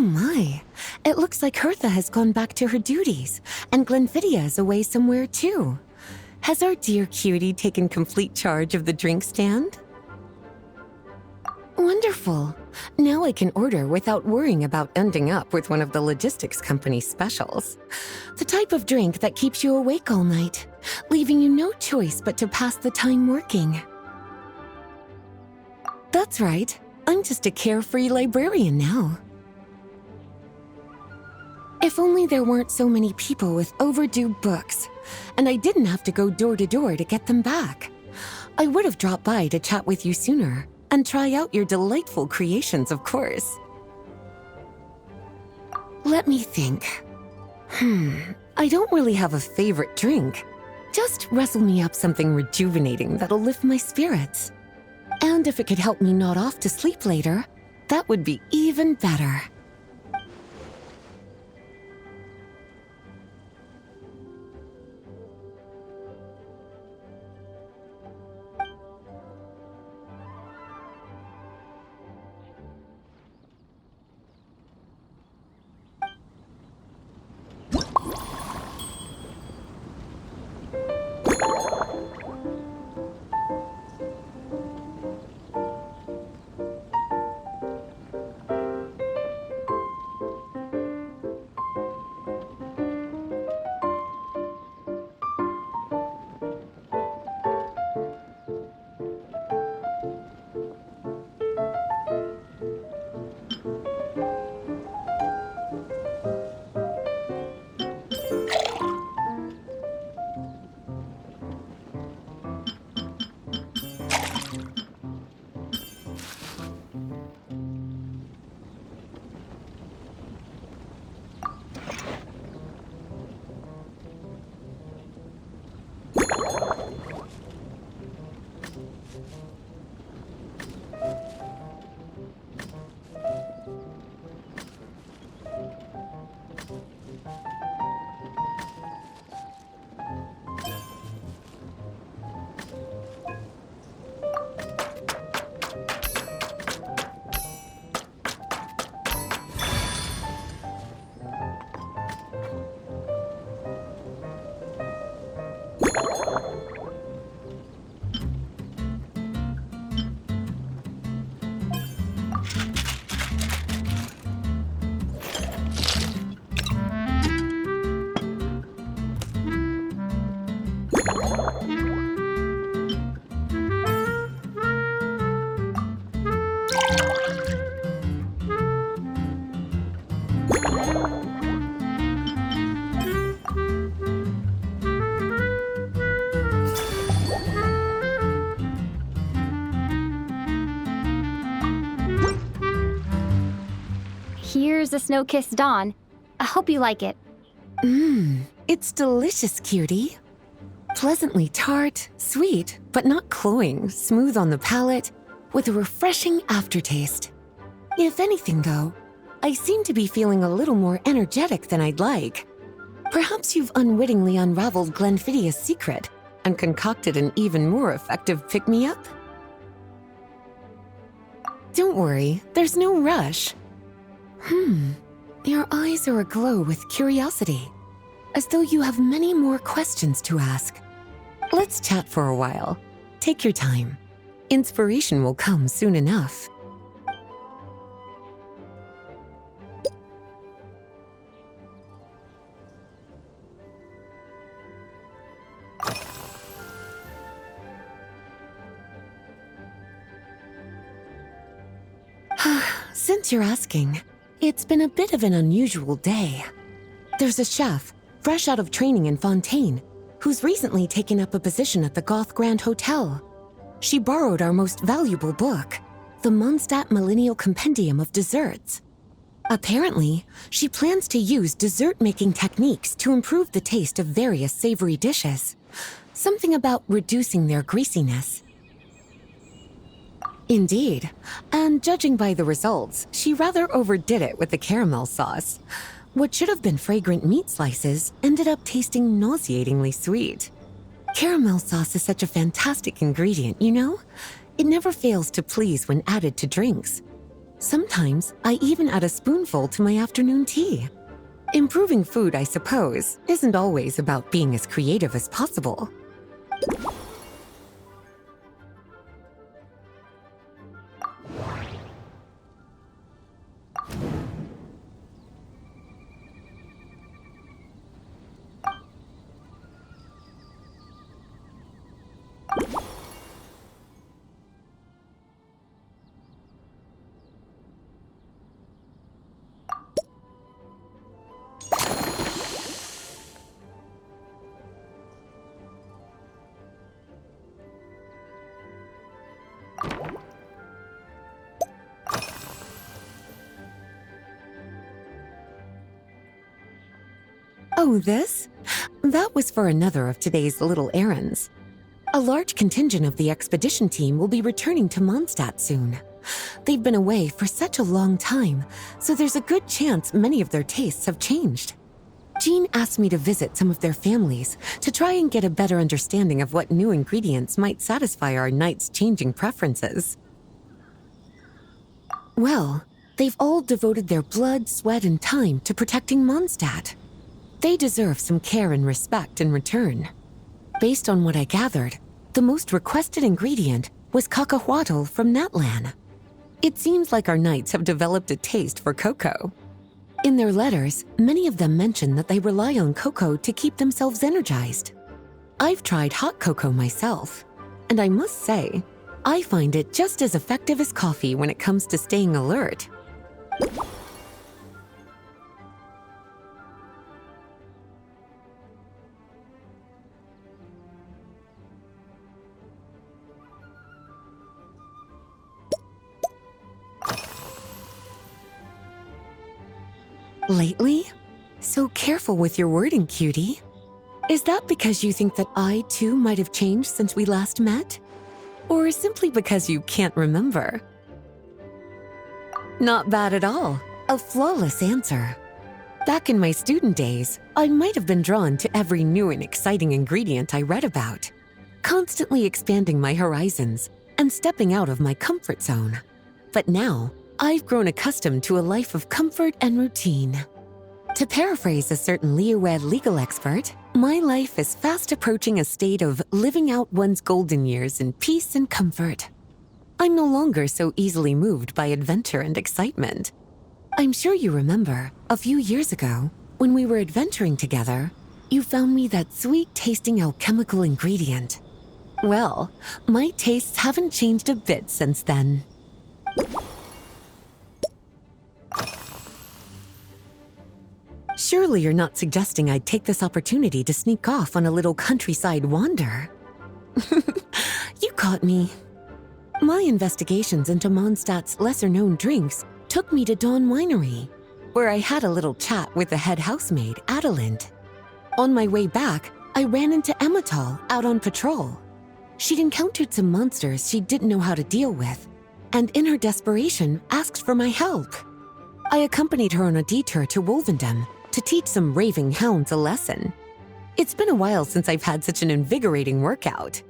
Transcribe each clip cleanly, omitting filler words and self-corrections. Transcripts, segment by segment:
my. It looks like Hertha has gone back to her duties, and Glenfiddia is away somewhere too. Has our dear cutie taken complete charge of the drink stand? Wonderful. Now I can order without worrying about ending up with one of the logistics company's specials. The type of drink that keeps you awake all night, leaving you no choice but to pass the time working. That's right. I'm just a carefree librarian now. If only there weren't so many people with overdue books, and I didn't have to go door to door to get them back. I would have dropped by to chat with you sooner, and try out your delightful creations, of course. Let me think. I don't really have a favorite drink. Just wrestle me up something rejuvenating that'll lift my spirits. And if it could help me nod off to sleep later, that would be even better. Here's a snow-kissed dawn. I hope you like it. It's delicious, cutie. Pleasantly tart, sweet, but not cloying, smooth on the palate, with a refreshing aftertaste. If anything, though, I seem to be feeling a little more energetic than I'd like. Perhaps you've unwittingly unraveled Glenfiddia's secret and concocted an even more effective pick-me-up? Don't worry, there's no rush. Your eyes are aglow with curiosity, as though you have many more questions to ask. Let's chat for a while. Take your time. Inspiration will come soon enough. Since you're asking, it's been a bit of an unusual day. There's a chef, fresh out of training in Fontaine, who's recently taken up a position at the Goth Grand Hotel. She borrowed our most valuable book, the Mondstadt Millennial Compendium of Desserts. Apparently, she plans to use dessert-making techniques to improve the taste of various savory dishes. Something about reducing their greasiness. Indeed, and judging by the results, she rather overdid it with the caramel sauce. What should have been fragrant meat slices ended up tasting nauseatingly sweet. Caramel sauce is such a fantastic ingredient, you know? It never fails to please when added to drinks. Sometimes I even add a spoonful to my afternoon tea. Improving food, I suppose, isn't always about being as creative as possible. Oh, this? That was for another of today's little errands. A large contingent of the expedition team will be returning to Mondstadt soon. They've been away for such a long time, so there's a good chance many of their tastes have changed. Jean asked me to visit some of their families to try and get a better understanding of what new ingredients might satisfy our knights' changing preferences. Well, they've all devoted their blood, sweat, and time to protecting Mondstadt. They deserve some care and respect in return. Based on what I gathered, the most requested ingredient was cacahuatl from Natlan. It seems like our knights have developed a taste for cocoa. In their letters, many of them mention that they rely on cocoa to keep themselves energized. I've tried hot cocoa myself, and I must say, I find it just as effective as coffee when it comes to staying alert. Lately? So careful with your wording, cutie. Is that because you think that I, too, might have changed since we last met? Or simply because you can't remember? Not bad at all. A flawless answer. Back in my student days, I might have been drawn to every new and exciting ingredient I read about, constantly expanding my horizons and stepping out of my comfort zone. But now, I've grown accustomed to a life of comfort and routine. To paraphrase a certain Leo-Ed legal expert, my life is fast approaching a state of living out one's golden years in peace and comfort. I'm no longer so easily moved by adventure and excitement. I'm sure you remember, a few years ago, when we were adventuring together, you found me that sweet-tasting alchemical ingredient. Well, my tastes haven't changed a bit since then. Surely you're not suggesting I'd take this opportunity to sneak off on a little countryside wander. You caught me. My investigations into Mondstadt's lesser-known drinks took me to Dawn Winery, where I had a little chat with the head housemaid, Adelind. On my way back, I ran into Emmetal out on patrol. She'd encountered some monsters she didn't know how to deal with, and in her desperation, asked for my help. I accompanied her on a detour to Wolvendom to teach some raving hounds a lesson. It's been a while since I've had such an invigorating workout.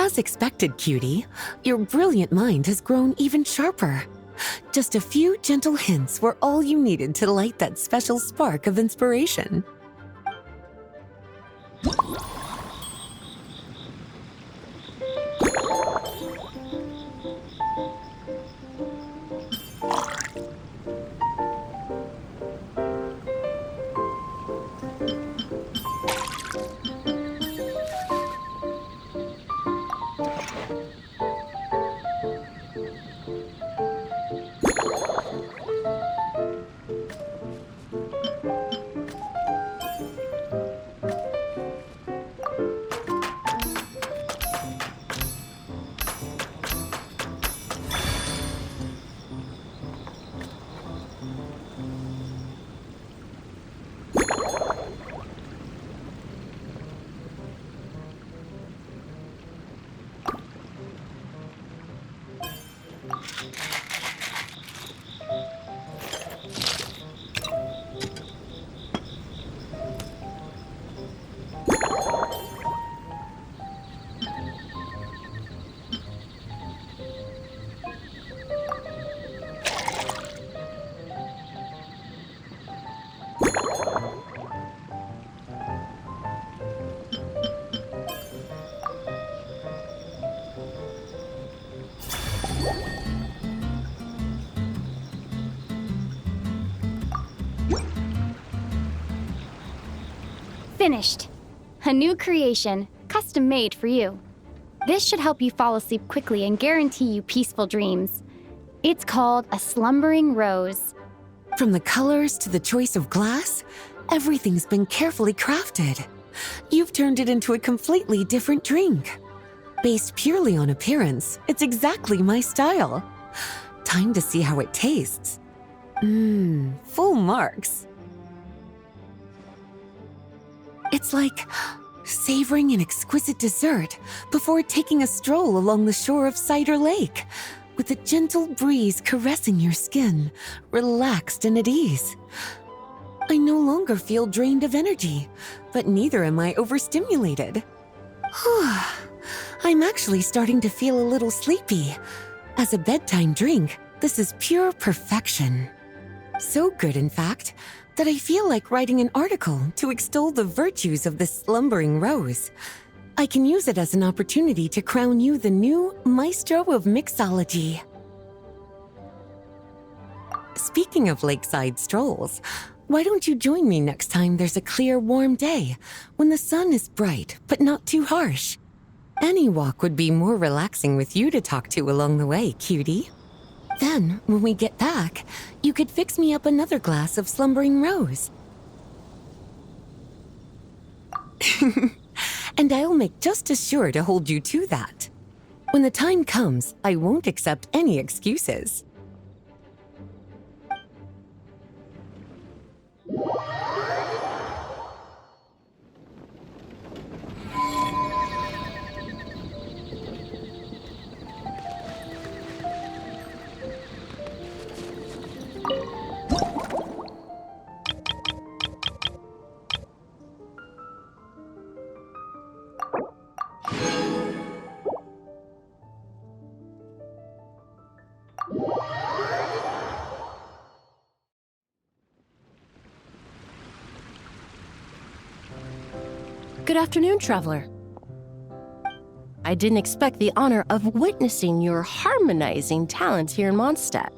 As expected, cutie, your brilliant mind has grown even sharper. Just a few gentle hints were all you needed to light that special spark of inspiration. Finished. A new creation, custom made for you. This should help you fall asleep quickly and guarantee you peaceful dreams. It's called a slumbering rose. From the colors to the choice of glass, everything's been carefully crafted. You've turned it into a completely different drink. Based purely on appearance, it's exactly my style. Time to see how it tastes. Full marks. It's like savoring an exquisite dessert before taking a stroll along the shore of Cider Lake, with a gentle breeze caressing your skin, relaxed and at ease. I no longer feel drained of energy, but neither am I overstimulated. I'm actually starting to feel a little sleepy. As a bedtime drink, this is pure perfection. So good, in fact, that I feel like writing an article to extol the virtues of this slumbering rose. I can use it as an opportunity to crown you the new maestro of mixology. Speaking of lakeside strolls, why don't you join me next time there's a clear, warm day, when the sun is bright but not too harsh? Any walk would be more relaxing with you to talk to along the way, cutie. Then, when we get back, you could fix me up another glass of slumbering rose. And I'll make just as sure to hold you to that. When the time comes, I won't accept any excuses. Good afternoon, traveler. I didn't expect the honor of witnessing your harmonizing talents here in Mondstadt.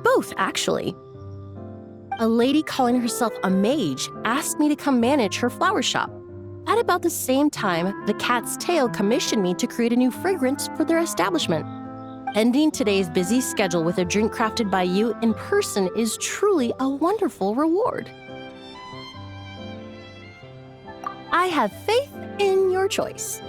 Both, actually. A lady calling herself a mage asked me to come manage her flower shop. At about the same time, the Cat's Tail commissioned me to create a new fragrance for their establishment. Ending today's busy schedule with a drink crafted by you in person is truly a wonderful reward. I have faith in your choice.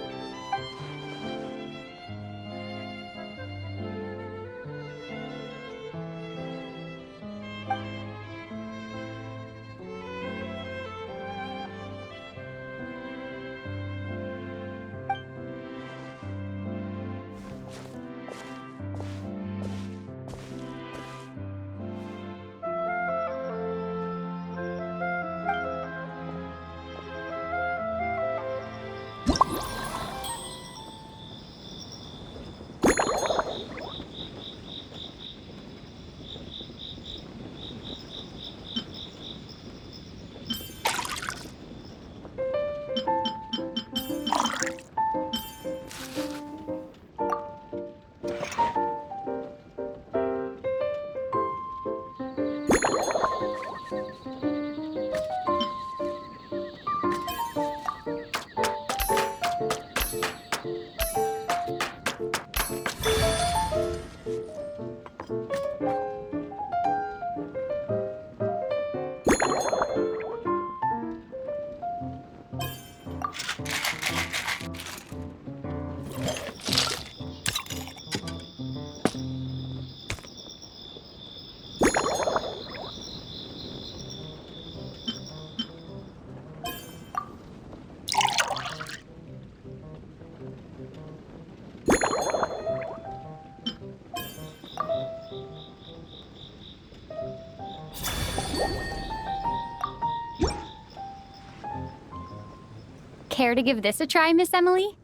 Care to give this a try, Miss Emily?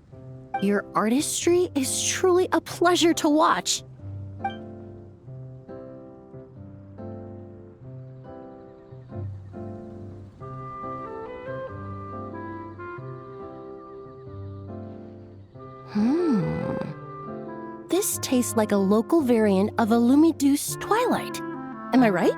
Your artistry is truly a pleasure to watch. This tastes like a local variant of a Lumideuse Twilight. Am I right?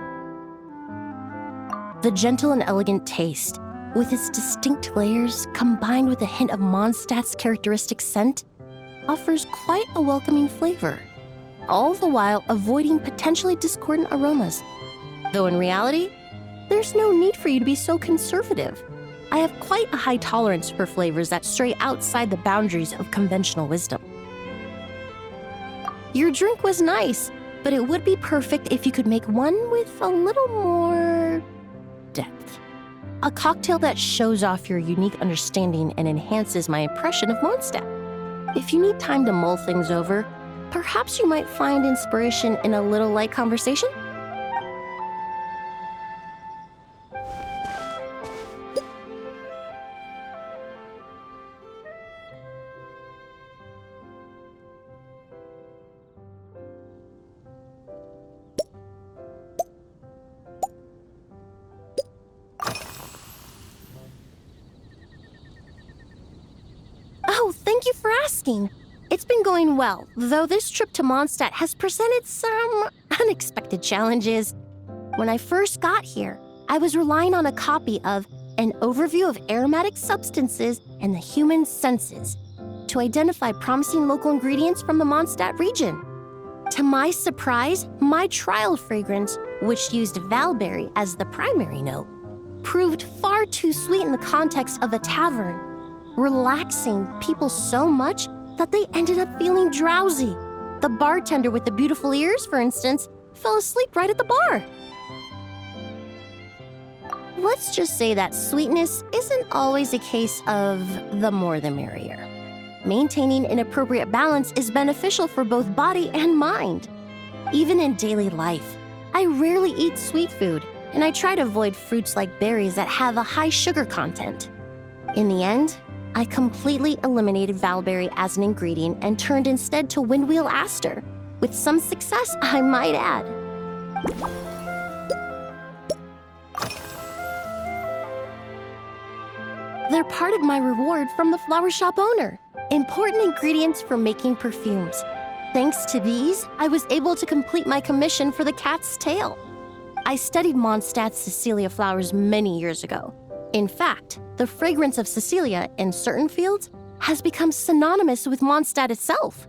The gentle and elegant taste, with its distinct layers combined with a hint of Mondstadt's characteristic scent, offers quite a welcoming flavor, all the while avoiding potentially discordant aromas. Though in reality, there's no need for you to be so conservative. I have quite a high tolerance for flavors that stray outside the boundaries of conventional wisdom. Your drink was nice, but it would be perfect if you could make one with a little more depth. A cocktail that shows off your unique understanding and enhances my impression of Mondstadt. If you need time to mull things over, perhaps you might find inspiration in a little light conversation? Oh, thank you for asking. It's been going well, though this trip to Mondstadt has presented some unexpected challenges. When I first got here, I was relying on a copy of An Overview of Aromatic Substances and the Human Senses to identify promising local ingredients from the Mondstadt region. To my surprise, my trial fragrance, which used valberry as the primary note, proved far too sweet in the context of a tavern, relaxing people so much that they ended up feeling drowsy. The bartender with the beautiful ears, for instance, fell asleep right at the bar. Let's just say that sweetness isn't always a case of the more the merrier. Maintaining an appropriate balance is beneficial for both body and mind. Even in daily life, I rarely eat sweet food, and I try to avoid fruits like berries that have a high sugar content. In the end, I completely eliminated valberry as an ingredient and turned instead to windwheel aster, with some success, I might add. They're part of my reward from the flower shop owner. Important ingredients for making perfumes. Thanks to these, I was able to complete my commission for the cat's tail. I studied Mondstadt's Cecilia flowers many years ago. In fact, the fragrance of Cecilia in certain fields has become synonymous with Mondstadt itself.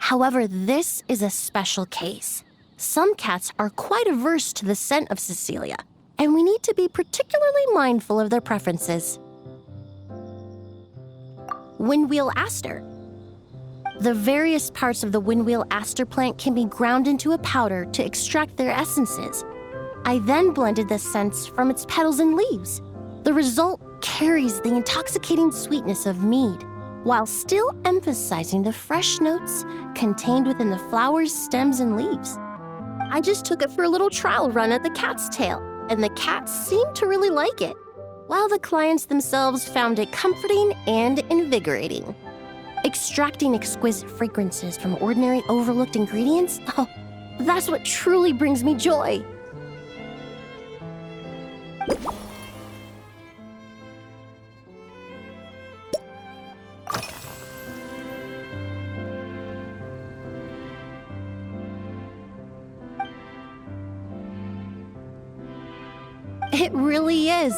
However, this is a special case. Some cats are quite averse to the scent of Cecilia, and we need to be particularly mindful of their preferences. Windwheel aster. The various parts of the windwheel aster plant can be ground into a powder to extract their essences. I then blended the scents from its petals and leaves. The result carries the intoxicating sweetness of mead, while still emphasizing the fresh notes contained within the flowers, stems, and leaves. I just took it for a little trial run at the cat's tail, and the cats seemed to really like it, while the clients themselves found it comforting and invigorating. Extracting exquisite fragrances from ordinary overlooked ingredients, oh, that's what truly brings me joy. It really is.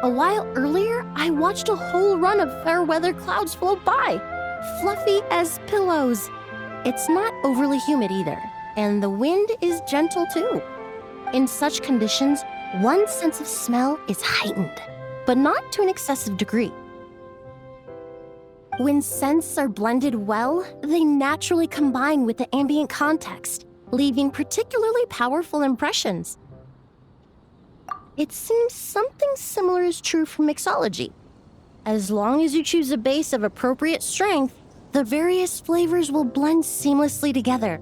A while earlier, I watched a whole run of fair weather clouds float by, fluffy as pillows. It's not overly humid either, and the wind is gentle too. In such conditions, one's sense of smell is heightened, but not to an excessive degree. When scents are blended well, they naturally combine with the ambient context, leaving particularly powerful impressions. It seems something similar is true for mixology. As long as you choose a base of appropriate strength, the various flavors will blend seamlessly together.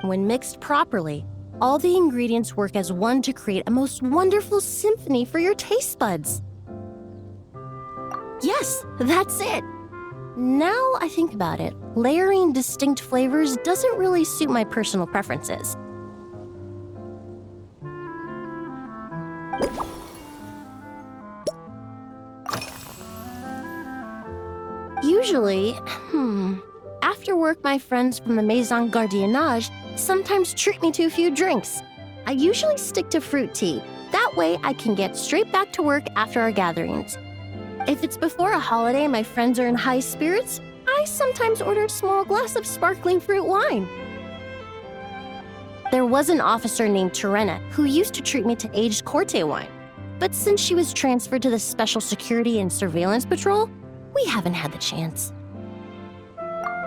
When mixed properly, all the ingredients work as one to create a most wonderful symphony for your taste buds. Yes, that's it. Now I think about it, layering distinct flavors doesn't really suit my personal preferences. Usually, after work, my friends from the Maison Gardiennage sometimes treat me to a few drinks. I usually stick to fruit tea. That way I can get straight back to work after our gatherings. If it's before a holiday and my friends are in high spirits, I sometimes order a small glass of sparkling fruit wine. There was an officer named Terena who used to treat me to aged Corte wine. But since she was transferred to the Special Security and Surveillance Patrol, we haven't had the chance.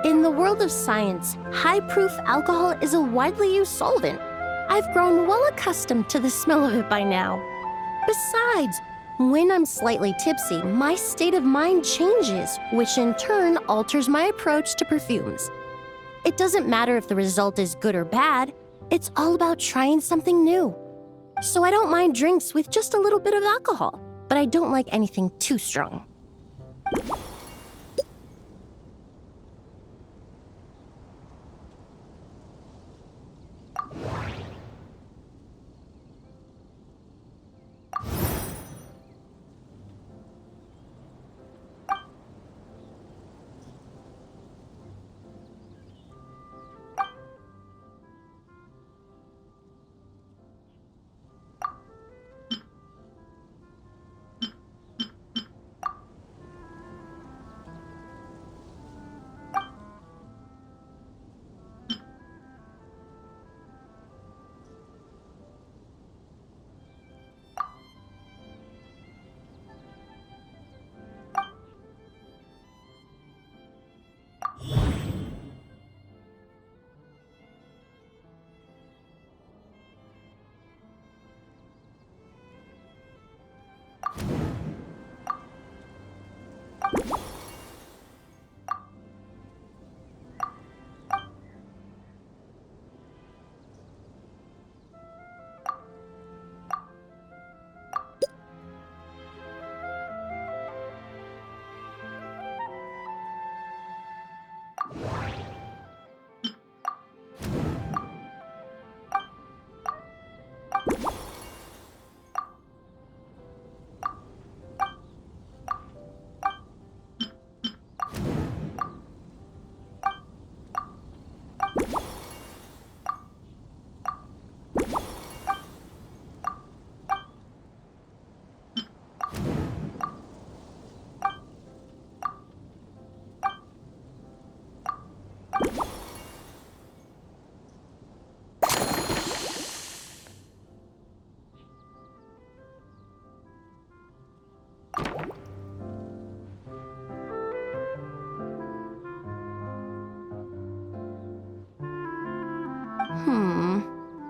In the world of science, high-proof alcohol is a widely used solvent. I've grown well accustomed to the smell of it by now. Besides, when I'm slightly tipsy, my state of mind changes, which in turn alters my approach to perfumes. It doesn't matter if the result is good or bad, it's all about trying something new. So I don't mind drinks with just a little bit of alcohol, but I don't like anything too strong.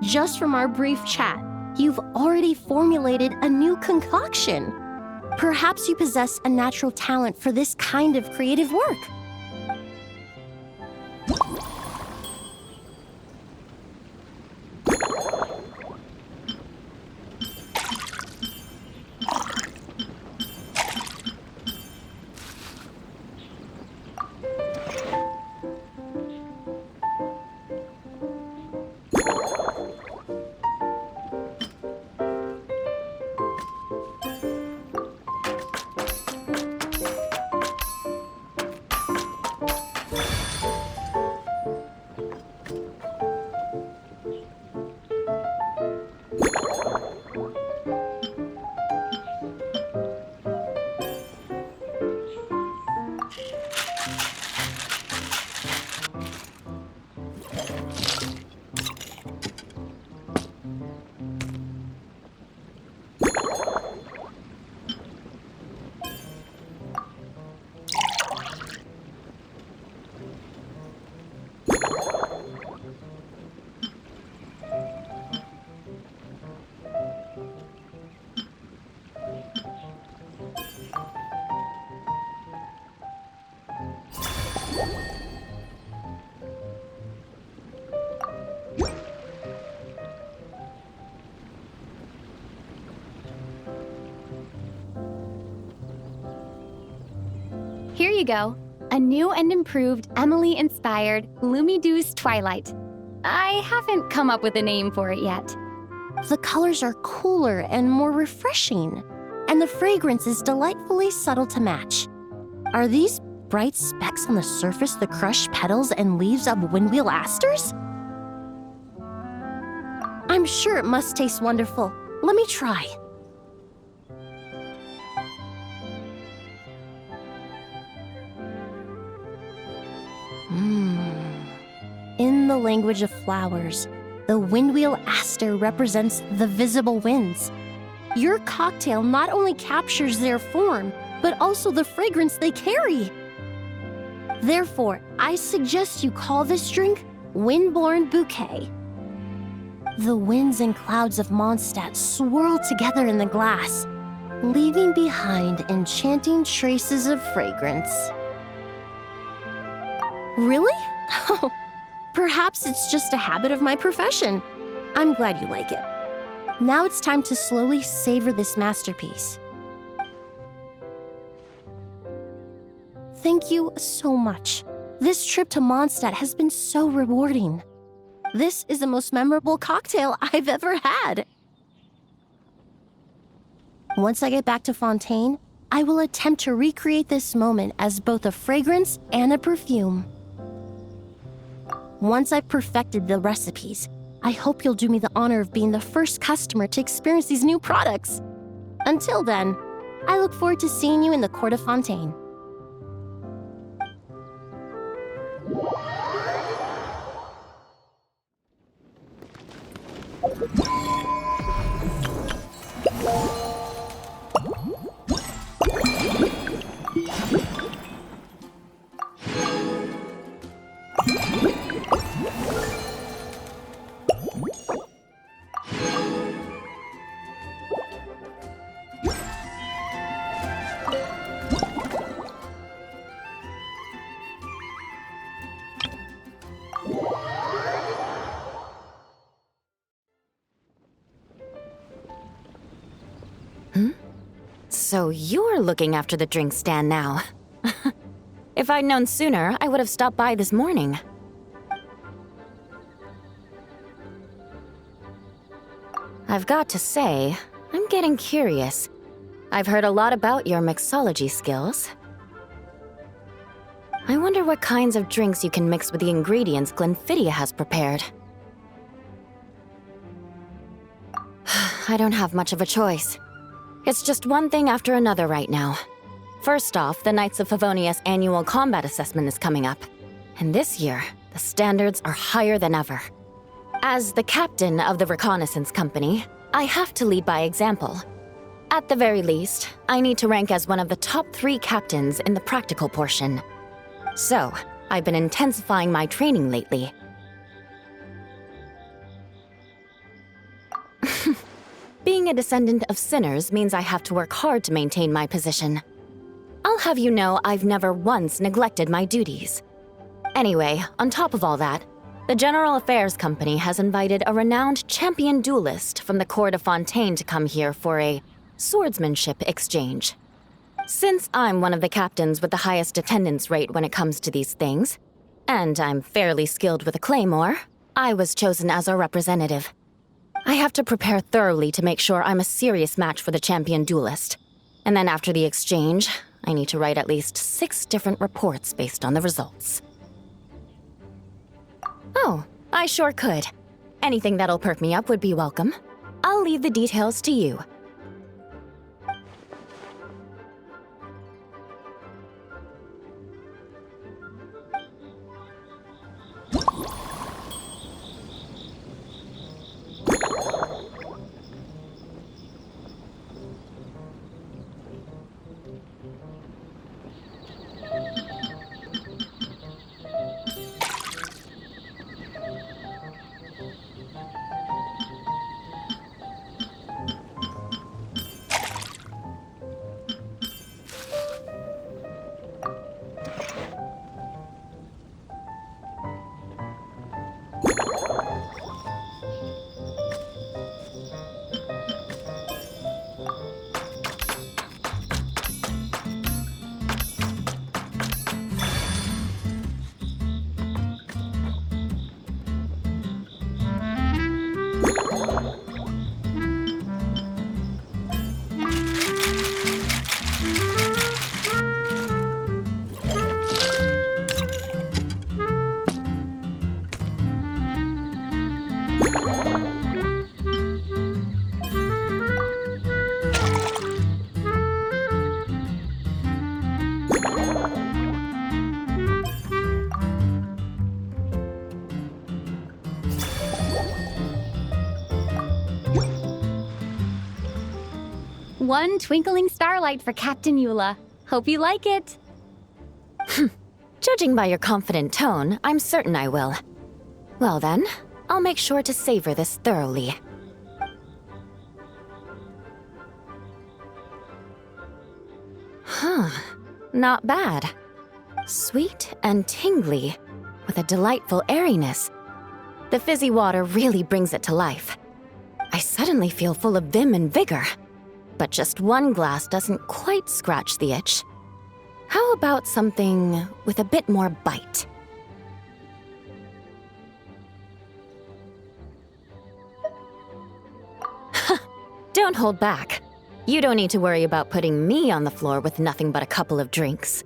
Just from our brief chat, you've already formulated a new concoction. Perhaps you possess a natural talent for this kind of creative work. Here you go. A new and improved Emily-inspired Lumidouce Twilight. I haven't come up with a name for it yet. The colors are cooler and more refreshing, and the fragrance is delightfully subtle to match. Are these bright specks on the surface the crushed petals and leaves of windwheel asters? I'm sure it must taste wonderful. Let me try. In the language of flowers, the windwheel aster represents the visible winds. Your cocktail not only captures their form, but also the fragrance they carry. Therefore, I suggest you call this drink Windborne Bouquet. The winds and clouds of Mondstadt swirl together in the glass, leaving behind enchanting traces of fragrance. Really? Perhaps it's just a habit of my profession. I'm glad you like it. Now it's time to slowly savor this masterpiece. Thank you so much. This trip to Mondstadt has been so rewarding. This is the most memorable cocktail I've ever had. Once I get back to Fontaine, I will attempt to recreate this moment as both a fragrance and a perfume. Once I've perfected the recipes, I hope you'll do me the honor of being the first customer to experience these new products. Until then, I look forward to seeing you in the Court of Fontaine. So you're looking after the drink stand now. If I'd known sooner, I would have stopped by this morning. I've got to say, I'm getting curious. I've heard a lot about your mixology skills. I wonder what kinds of drinks you can mix with the ingredients Glenfiddich has prepared. I don't have much of a choice. It's just one thing after another right now. First off, the Knights of Favonius annual combat assessment is coming up. And this year, the standards are higher than ever. As the captain of the reconnaissance company, I have to lead by example. At the very least, I need to rank as one of the top 3 captains in the practical portion. So, I've been intensifying my training lately. Being a descendant of sinners means I have to work hard to maintain my position. I'll have you know I've never once neglected my duties. Anyway, on top of all that, the General Affairs Company has invited a renowned champion duelist from the Court of Fontaine to come here for a swordsmanship exchange. Since I'm one of the captains with the highest attendance rate when it comes to these things, and I'm fairly skilled with a claymore, I was chosen as a representative. I have to prepare thoroughly to make sure I'm a serious match for the champion duelist. And then after the exchange, I need to write at least 6 different reports based on the results. Oh, I sure could. Anything that'll perk me up would be welcome. I'll leave the details to you. One twinkling starlight for Captain Eula. Hope you like it. Judging by your confident tone, I'm certain I will. Well then, I'll make sure to savor this thoroughly. Huh, not bad. Sweet and tingly, with a delightful airiness. The fizzy water really brings it to life. I suddenly feel full of vim and vigor. But just one glass doesn't quite scratch the itch. How about something with a bit more bite? Don't hold back. You don't need to worry about putting me on the floor with nothing but a couple of drinks.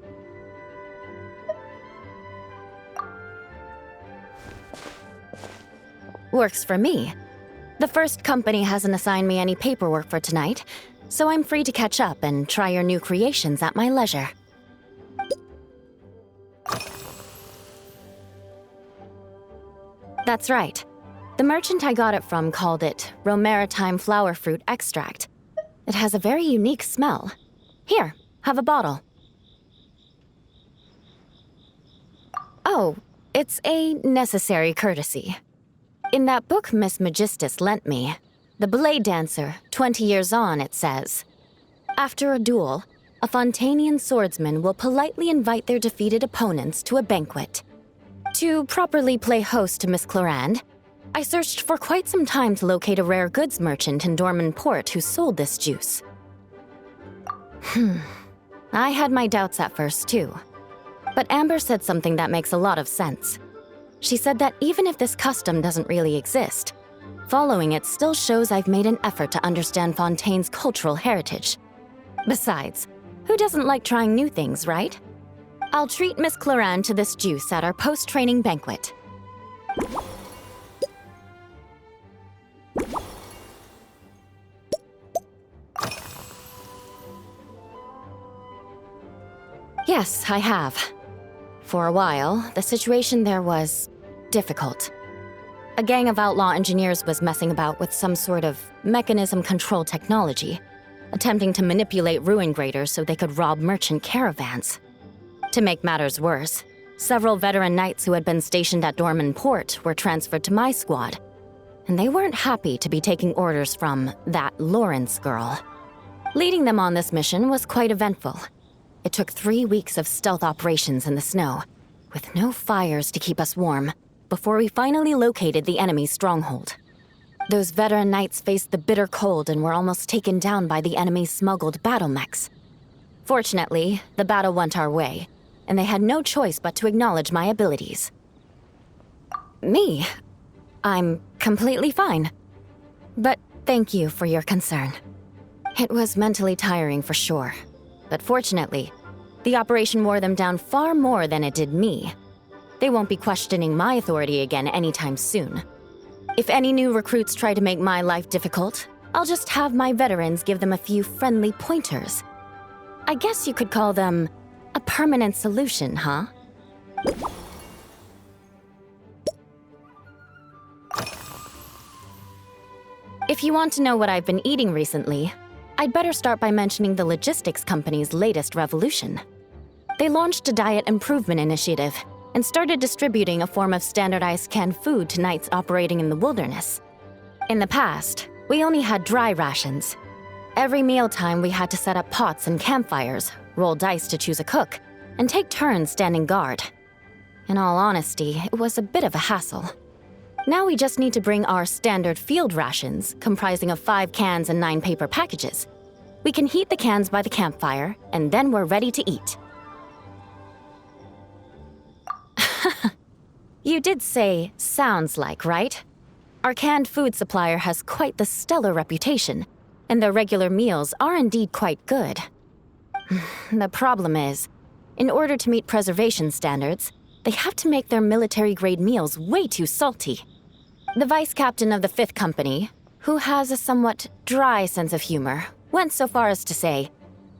Works for me. The first company hasn't assigned me any paperwork for tonight, so I'm free to catch up and try your new creations at my leisure. That's right. The merchant I got it from called it Romaritime flower fruit extract. It has a very unique smell. Here, have a bottle. Oh, it's a necessary courtesy. In that book Miss Magistus lent me, The Blade Dancer, 20 Years On, it says, after a duel, a Fontanian swordsman will politely invite their defeated opponents to a banquet. To properly play host to Miss Clorand, I searched for quite some time to locate a rare goods merchant in Dorman Port who sold this juice. I had my doubts at first, too. But Amber said something that makes a lot of sense. She said that even if this custom doesn't really exist, following it still shows I've made an effort to understand Fontaine's cultural heritage. Besides, who doesn't like trying new things, right? I'll treat Miss Clorand to this juice at our post-training banquet. Yes, I have. For a while, the situation there was difficult. A gang of outlaw engineers was messing about with some sort of mechanism control technology, attempting to manipulate ruin graders so they could rob merchant caravans. To make matters worse, several veteran knights who had been stationed at Dorman Port were transferred to my squad, and they weren't happy to be taking orders from that Lawrence girl. Leading them on this mission was quite eventful. It took 3 weeks of stealth operations in the snow, with no fires to keep us warm, before we finally located the enemy's stronghold. Those veteran knights faced the bitter cold and were almost taken down by the enemy's smuggled battle mechs. Fortunately, the battle went our way, and they had no choice but to acknowledge my abilities. Me? I'm completely fine. But thank you for your concern. It was mentally tiring for sure. But fortunately, the operation wore them down far more than it did me. They won't be questioning my authority again anytime soon. If any new recruits try to make my life difficult, I'll just have my veterans give them a few friendly pointers. I guess you could call them a permanent solution, huh? If you want to know what I've been eating recently, I'd better start by mentioning the logistics company's latest revolution. They launched a diet improvement initiative and started distributing a form of standardized canned food to knights operating in the wilderness. In the past, we only had dry rations. Every mealtime we had to set up pots and campfires, roll dice to choose a cook, and take turns standing guard. In all honesty, it was a bit of a hassle. Now we just need to bring our standard field rations, comprising of 5 cans and 9 paper packages. We can heat the cans by the campfire, and then we're ready to eat. You did say, sounds like, right? Our canned food supplier has quite the stellar reputation, and their regular meals are indeed quite good. The problem is, in order to meet preservation standards, they have to make their military-grade meals way too salty. The vice captain of the 5th Company, who has a somewhat dry sense of humor, went so far as to say,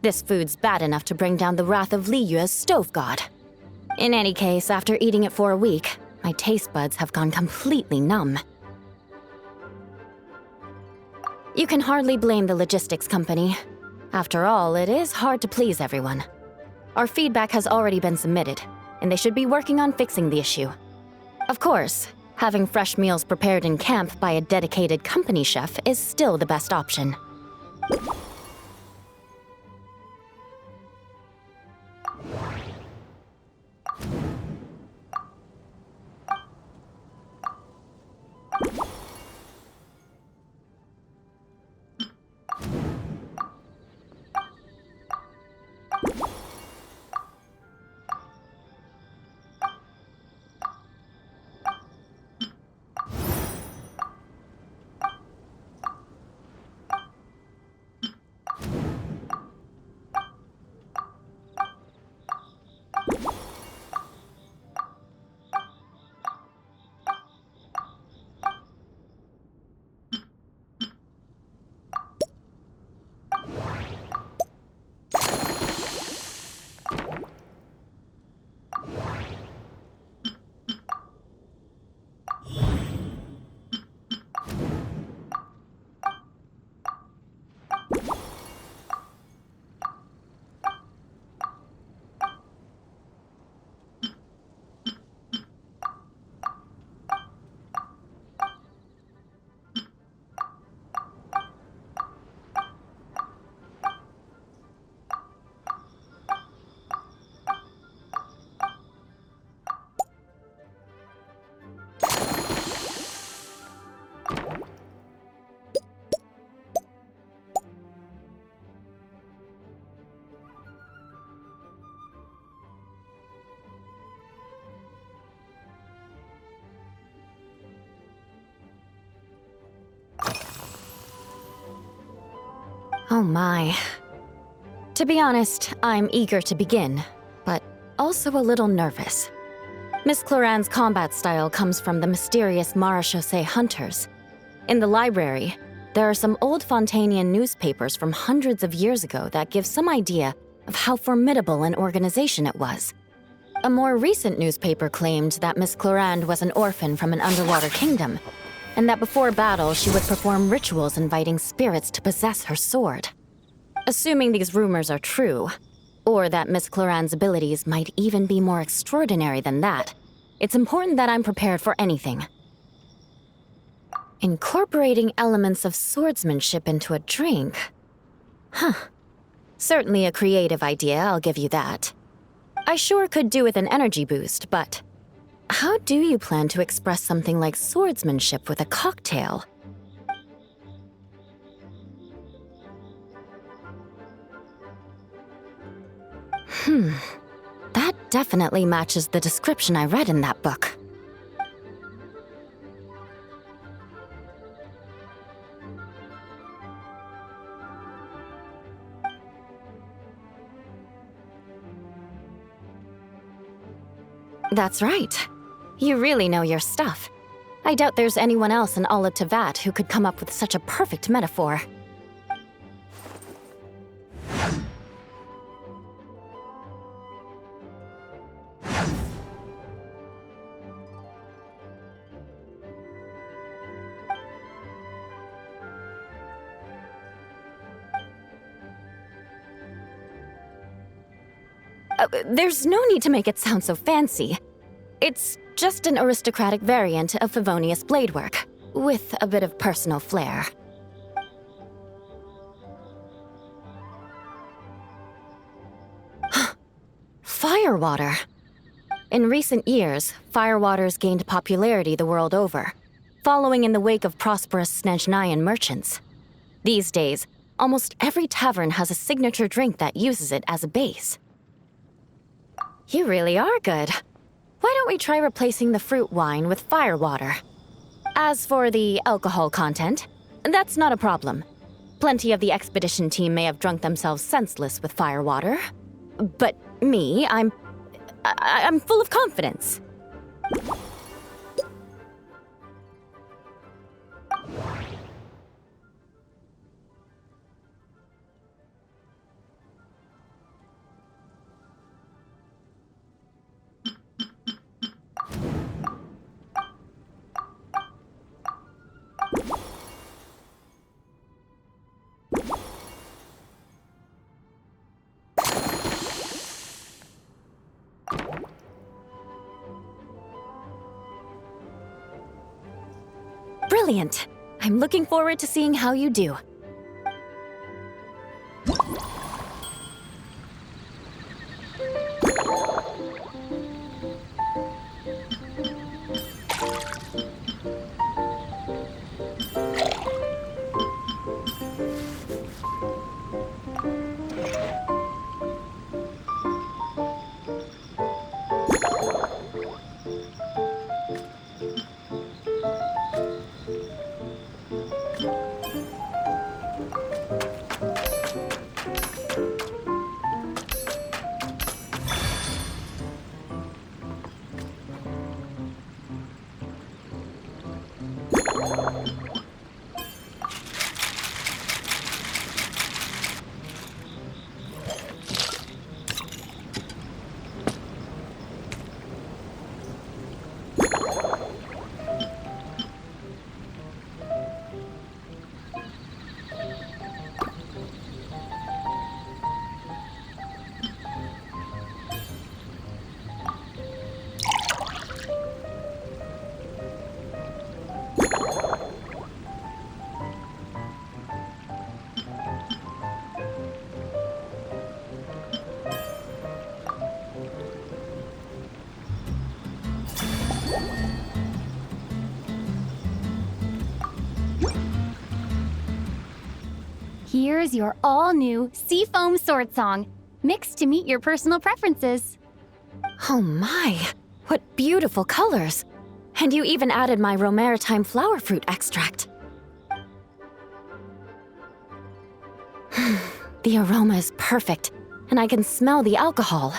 this food's bad enough to bring down the wrath of Liyue's stove god. In any case, after eating it for a week, my taste buds have gone completely numb. You can hardly blame the logistics company. After all, it is hard to please everyone. Our feedback has already been submitted, and they should be working on fixing the issue. Of course, having fresh meals prepared in camp by a dedicated company chef is still the best option. Oh my. To be honest, I'm eager to begin, but also a little nervous. Miss Cloran's combat style comes from the mysterious Marechaussee hunters. In the library, there are some old Fontanian newspapers from hundreds of years ago that give some idea of how formidable an organization it was. A more recent newspaper claimed that Miss Cloran was an orphan from an underwater kingdom, and that before battle she would perform rituals inviting spirits to possess her sword. Assuming these rumors are true, or that Miss Cloran's abilities might even be more extraordinary than that, it's important that I'm prepared for anything. Incorporating elements of swordsmanship into a drink? Huh. Certainly a creative idea, I'll give you that. I sure could do with an energy boost, but how do you plan to express something like swordsmanship with a cocktail? That definitely matches the description I read in that book. That's right. You really know your stuff. I doubt there's anyone else in all of Tevat who could come up with such a perfect metaphor. There's no need to make it sound so fancy. It's just an aristocratic variant of Favonius bladework, with a bit of personal flair. Firewater. In recent years, firewaters gained popularity the world over, following in the wake of prosperous Snezhnayan merchants. These days, almost every tavern has a signature drink that uses it as a base. You really are good. Why don't we try replacing the fruit wine with firewater? As for the alcohol content, that's not a problem. Plenty of the expedition team may have drunk themselves senseless with firewater. But me, I'm full of confidence. Brilliant! I'm looking forward to seeing how you do. Here's your all-new Seafoam Sword Song, mixed to meet your personal preferences. Oh my, what beautiful colors! And you even added my romaritime flower fruit extract. The aroma is perfect, and I can smell the alcohol,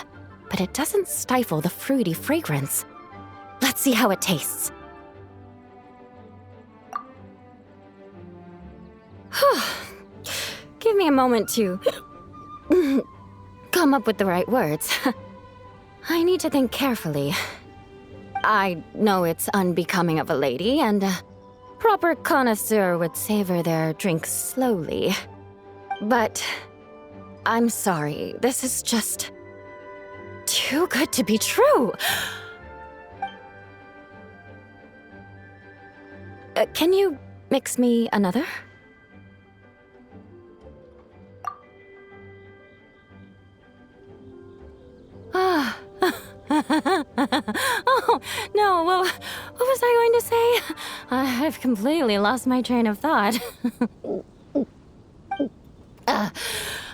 but it doesn't stifle the fruity fragrance. Let's see how it tastes. Give me a moment to come up with the right words. I need to think carefully. I know it's unbecoming of a lady, and a proper connoisseur would savor their drink slowly. But I'm sorry, this is just too good to be true. Can you mix me another? Oh, no, what was I going to say? I've completely lost my train of thought.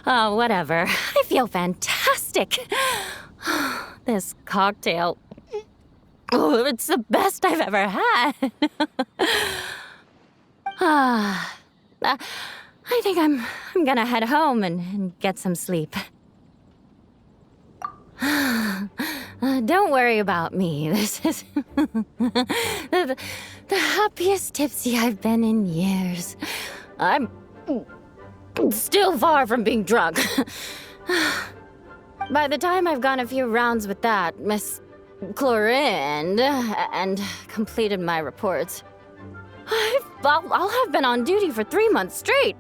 Whatever. I feel fantastic. This cocktail. Oh, it's the best I've ever had. I think I'm gonna head home and get some sleep. Don't worry about me. This is the happiest tipsy I've been in years. I'm still far from being drunk. By the time I've gone a few rounds with that, Miss Chlorine, and completed my reports, I'll have been on duty for 3 months straight.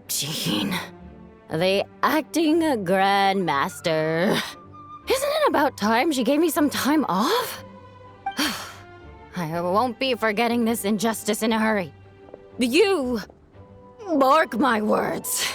Jean, the acting grandmaster. Isn't it about time she gave me some time off? I won't be forgetting this injustice in a hurry. You mark my words.